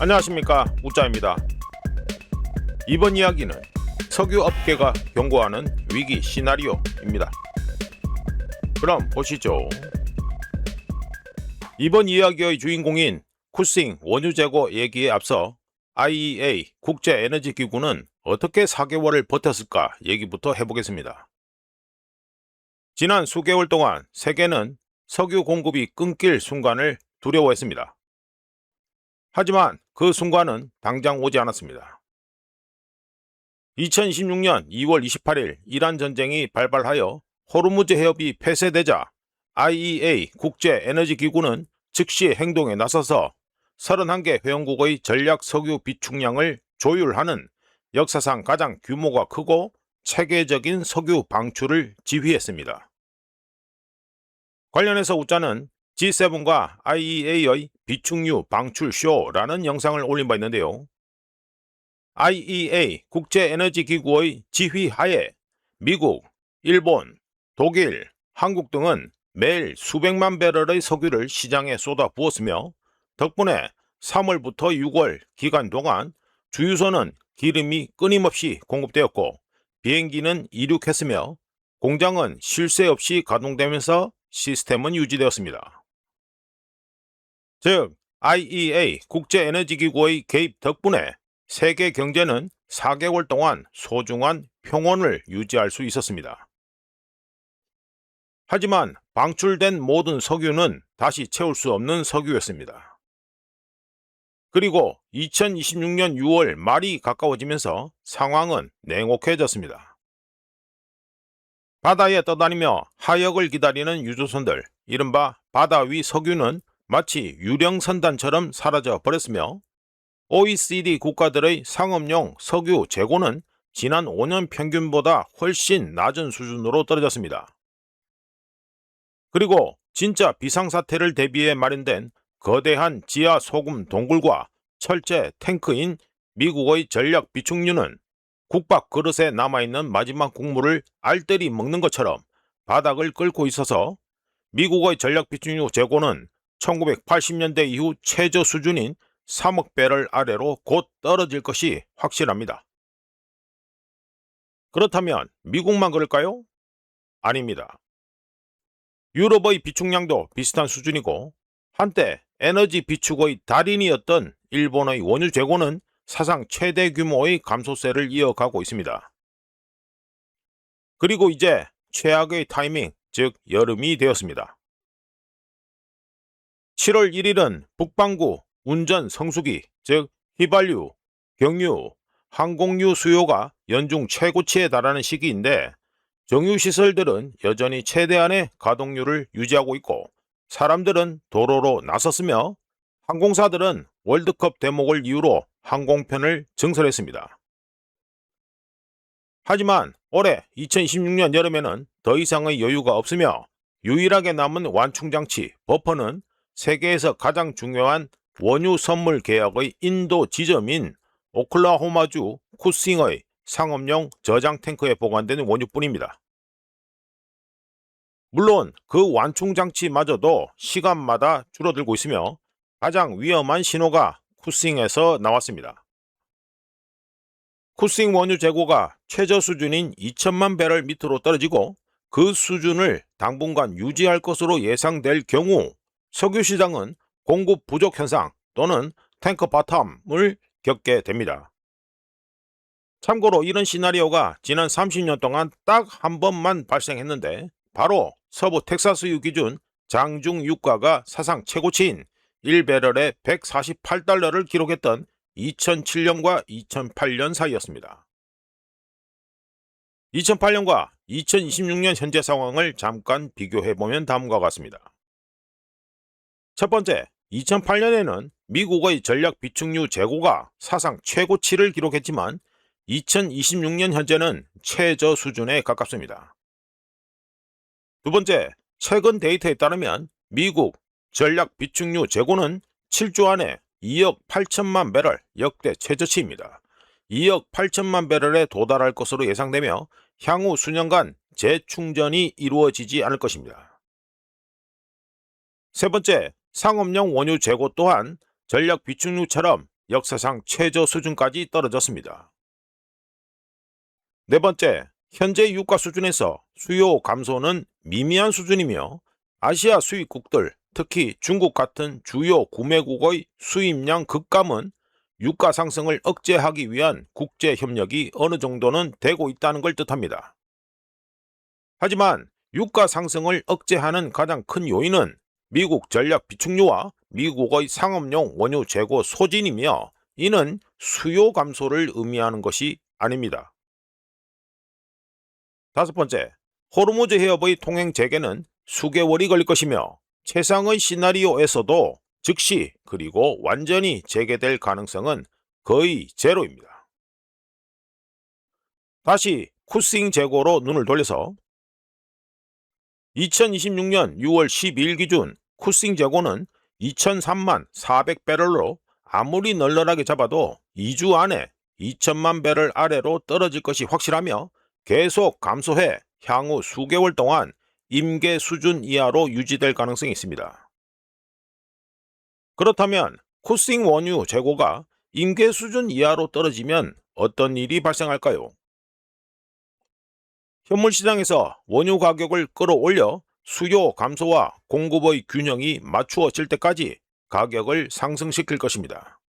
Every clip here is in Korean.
안녕하십니까, 우짜입니다. 이번 이야기는 석유 업계가 경고하는 위기 시나리오입니다. 그럼 보시죠. 이번 이야기의 주인공인 쿠싱 원유 재고 얘기에 앞서 IEA 국제에너지기구는 어떻게 4개월을 버텼을까 얘기부터 해보겠습니다. 지난 수개월 동안 세계는 석유 공급이 끊길 순간을 두려워했습니다. 하지만 그 순간은 당장 오지 않았습니다. 2026년 2월 28일 이란 전쟁이 발발하여 호르무즈 해협이 폐쇄되자 IEA 국제에너지기구는 즉시 행동에 나서서 31개 회원국의 전략 석유 비축량을 조율하는 역사상 가장 규모가 크고 체계적인 석유 방출을 지휘했습니다. 관련해서 우짜는 G7과 IEA의 비축유 방출 쇼라는 영상을 올린 바 있는데요. IEA 국제에너지기구의 지휘하에 미국, 일본, 독일, 한국 등은 매일 수백만 배럴의 석유를 시장에 쏟아 부었으며 덕분에 3월부터 6월 기간 동안 주유소는 기름이 끊임없이 공급되었고 비행기는 이륙했으며 공장은 쉴 새 없이 가동되면서 시스템은 유지되었습니다. 즉, IEA 국제에너지기구의 개입 덕분에 세계 경제는 4개월 동안 소중한 평온을 유지할 수 있었습니다. 하지만 방출된 모든 석유는 다시 채울 수 없는 석유였습니다. 그리고 2026년 6월 말이 가까워지면서 상황은 냉혹해졌습니다. 바다에 떠다니며 하역을 기다리는 유조선들, 이른바 바다 위 석유는 마치 유령선단처럼 사라져 버렸으며 OECD 국가들의 상업용 석유 재고는 지난 5년 평균보다 훨씬 낮은 수준으로 떨어졌습니다. 그리고 진짜 비상사태를 대비해 마련된 거대한 지하 소금 동굴과 철제 탱크인 미국의 전략 비축유는 국밥 그릇에 남아있는 마지막 국물을 알뜰히 먹는 것처럼 바닥을 끓고 있어서 미국의 전략 비축유 재고는 1980년대 이후 최저 수준인 3억 배럴 아래로 곧 떨어질 것이 확실합니다. 그렇다면 미국만 그럴까요? 아닙니다. 유럽의 비축량도 비슷한 수준이고 한때 에너지 비축의 달인이었던 일본의 원유 재고는 사상 최대 규모의 감소세를 이어가고 있습니다. 그리고 이제 최악의 타이밍, 즉 여름이 되었습니다. 7월 1일은 북반구 운전 성수기, 즉 휘발유, 경유, 항공유 수요가 연중 최고치에 달하는 시기인데 정유시설들은 여전히 최대한의 가동률을 유지하고 있고 사람들은 도로로 나섰으며 항공사들은 월드컵 대목을 이유로 항공편을 증설했습니다. 하지만 올해 2026년 여름에는 더 이상의 여유가 없으며 유일하게 남은 완충장치 버퍼는 세계에서 가장 중요한 원유 선물 계약의 인도 지점인 오클라호마주 쿠싱의 상업용 저장 탱크에 보관되는 원유뿐입니다. 물론 그 완충장치마저도 시간마다 줄어들고 있으며 가장 위험한 신호가 쿠싱에서 나왔습니다. 쿠싱 원유 재고가 최저 수준인 2천만 배럴 밑으로 떨어지고 그 수준을 당분간 유지할 것으로 예상될 경우 석유 시장은 공급 부족 현상 또는 탱커 바텀을 겪게 됩니다. 참고로 이런 시나리오가 지난 30년 동안 딱 한 번만 발생했는데 바로 서부 텍사스유 기준 장중 유가가 사상 최고치인 1배럴에 148달러를 기록했던 2007년과 2008년 사이였습니다. 2008년과 2026년 현재 상황을 잠깐 비교해보면 다음과 같습니다. 첫 번째, 2008년에는 미국의 전략 비축유 재고가 사상 최고치를 기록했지만 2026년 현재는 최저 수준에 가깝습니다. 두 번째, 최근 데이터에 따르면 미국 전략 비축유 재고는 7주 안에 2억 8천만 배럴 역대 최저치입니다. 2억 8천만 배럴에 도달할 것으로 예상되며 향후 수년간 재충전이 이루어지지 않을 것입니다. 세 번째, 상업용 원유 재고 또한 전략 비축유처럼 역사상 최저 수준까지 떨어졌습니다. 네 번째, 현재 유가 수준에서 수요 감소는 미미한 수준이며 아시아 수입국들, 특히 중국 같은 주요 구매국의 수입량 급감은 유가 상승을 억제하기 위한 국제 협력이 어느 정도는 되고 있다는 걸 뜻합니다. 하지만 유가 상승을 억제하는 가장 큰 요인은 미국 전략 비축유와 미국의 상업용 원유 재고 소진이며 이는 수요 감소를 의미하는 것이 아닙니다. 다섯 번째, 호르무즈 해협의 통행 재개는 수개월이 걸릴 것이며 최상의 시나리오에서도 즉시 그리고 완전히 재개될 가능성은 거의 제로입니다. 다시 쿠싱 재고로 눈을 돌려서 2026년 6월 12일 기준 쿠싱 재고는 2003만 400배럴로 아무리 널널하게 잡아도 2주 안에 2000만 배럴 아래로 떨어질 것이 확실하며 계속 감소해 향후 수개월 동안 임계 수준 이하로 유지될 가능성이 있습니다. 그렇다면 쿠싱 원유 재고가 임계 수준 이하로 떨어지면 어떤 일이 발생할까요? 현물 시장에서 원유 가격을 끌어올려 수요 감소와 공급의 균형이 맞추어질 때까지 가격을 상승시킬 것입니다.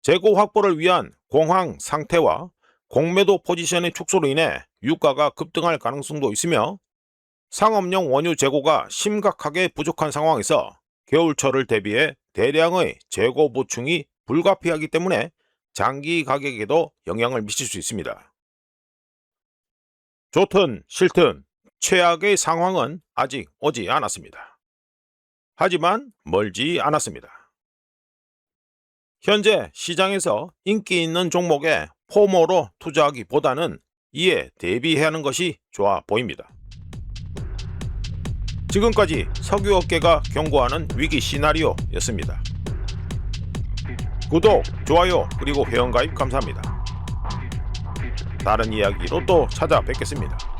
재고 확보를 위한 공황 상태와 공매도 포지션의 축소로 인해 유가가 급등할 가능성도 있으며 상업용 원유 재고가 심각하게 부족한 상황에서 겨울철을 대비해 대량의 재고 보충이 불가피하기 때문에 장기 가격에도 영향을 미칠 수 있습니다. 좋든 싫든 최악의 상황은 아직 오지 않았습니다. 하지만 멀지 않았습니다. 현재 시장에서 인기 있는 종목에 포모로 투자하기보다는 이에 대비해야 하는 것이 좋아 보입니다. 지금까지 석유업계가 경고하는 위기 시나리오였습니다. 구독, 좋아요, 그리고 회원가입 감사합니다. 다른 이야기로 또 찾아뵙겠습니다.